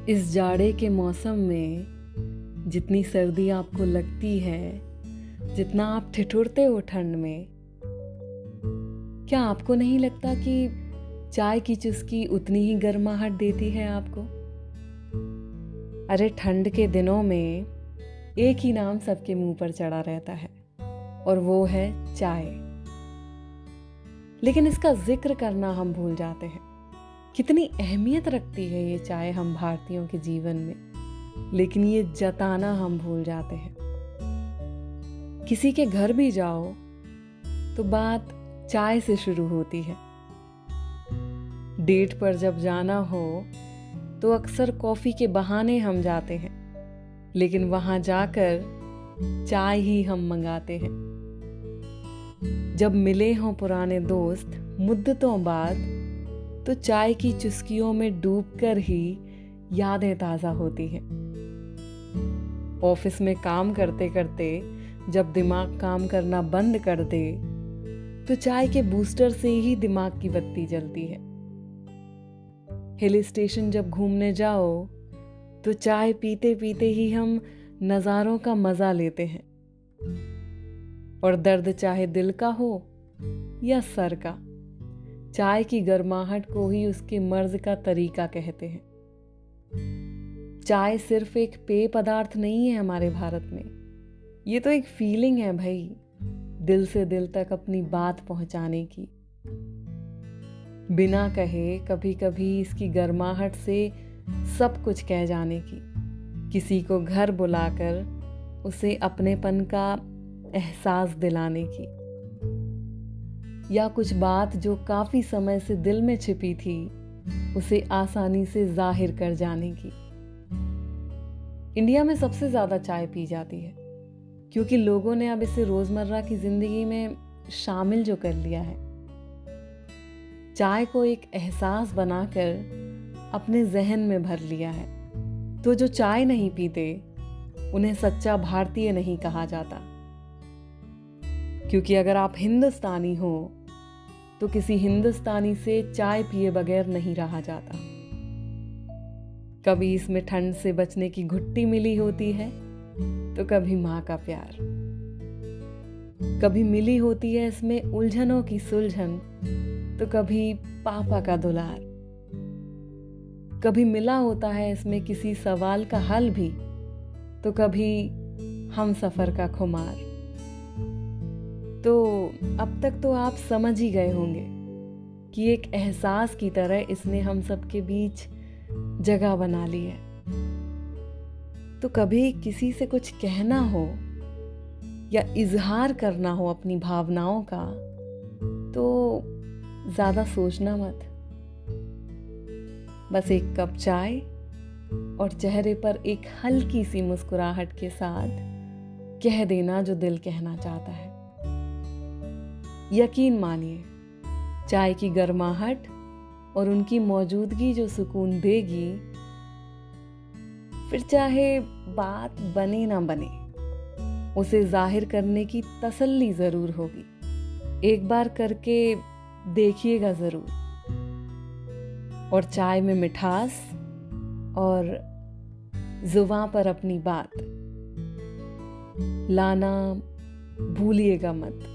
इस जाड़े के मौसम में जितनी सर्दी आपको लगती है, जितना आप ठिठुरते हो ठंड में, क्या आपको नहीं लगता कि चाय की चुस्की उतनी ही गर्माहट देती है आपको? अरे ठंड के दिनों में एक ही नाम सबके मुंह पर चढ़ा रहता है और वो है चाय। लेकिन इसका जिक्र करना हम भूल जाते हैं। कितनी अहमियत रखती है ये चाय हम भारतीयों के जीवन में, लेकिन ये जताना हम भूल जाते हैं। किसी के घर भी जाओ तो बात चाय से शुरू होती है। डेट पर जब जाना हो तो अक्सर कॉफी के बहाने हम जाते हैं, लेकिन वहां जाकर चाय ही हम मंगाते हैं। जब मिले हों पुराने दोस्त मुद्दतों बाद, तो चाय की चुस्कियों में डूबकर ही यादें ताज़ा होती हैं। ऑफिस में काम करते करते जब दिमाग काम करना बंद कर दे, तो चाय के बूस्टर से ही दिमाग की बत्ती जलती है। हिल स्टेशन जब घूमने जाओ तो चाय पीते पीते ही हम नज़ारों का मज़ा लेते हैं। और दर्द चाहे दिल का हो या सर का, चाय की गर्माहट को ही उसके मर्ज का तरीका कहते हैं। चाय सिर्फ एक पेय पदार्थ नहीं है हमारे भारत में, ये तो एक फीलिंग है भाई, दिल से दिल तक अपनी बात पहुंचाने की। बिना कहे कभी कभी इसकी गर्माहट से सब कुछ कह जाने की, किसी को घर बुलाकर उसे अपनेपन का एहसास दिलाने की, या कुछ बात जो काफी समय से दिल में छिपी थी उसे आसानी से जाहिर कर जाने की। इंडिया में सबसे ज्यादा चाय पी जाती है क्योंकि लोगों ने अब इसे रोजमर्रा की जिंदगी में शामिल जो कर लिया है। चाय को एक एहसास बनाकर अपने जहन में भर लिया है। तो जो चाय नहीं पीते उन्हें सच्चा भारतीय नहीं कहा जाता, क्योंकि अगर आप हिंदुस्तानी हो तो किसी हिंदुस्तानी से चाय पिए बगैर नहीं रहा जाता। कभी इसमें ठंड से बचने की घुट्टी मिली होती है, तो कभी माँ का प्यार, कभी मिली होती है इसमें उलझनों की सुलझन, तो कभी पापा का दुलार, कभी मिला होता है इसमें किसी सवाल का हल भी, तो कभी हम सफर का खुमार। तो अब तक तो आप समझ ही गए होंगे कि एक एहसास की तरह इसने हम सबके बीच जगह बना ली है। तो कभी किसी से कुछ कहना हो या इजहार करना हो अपनी भावनाओं का, तो ज्यादा सोचना मत, बस एक कप चाय और चेहरे पर एक हल्की सी मुस्कुराहट के साथ कह देना जो दिल कहना चाहता है। यकीन मानिए, चाय की गर्माहट और उनकी मौजूदगी जो सुकून देगी, फिर चाहे बात बने ना बने, उसे जाहिर करने की तसल्ली जरूर होगी। एक बार करके देखिएगा जरूर। और चाय में मिठास और जुबां पर अपनी बात लाना भूलिएगा मत।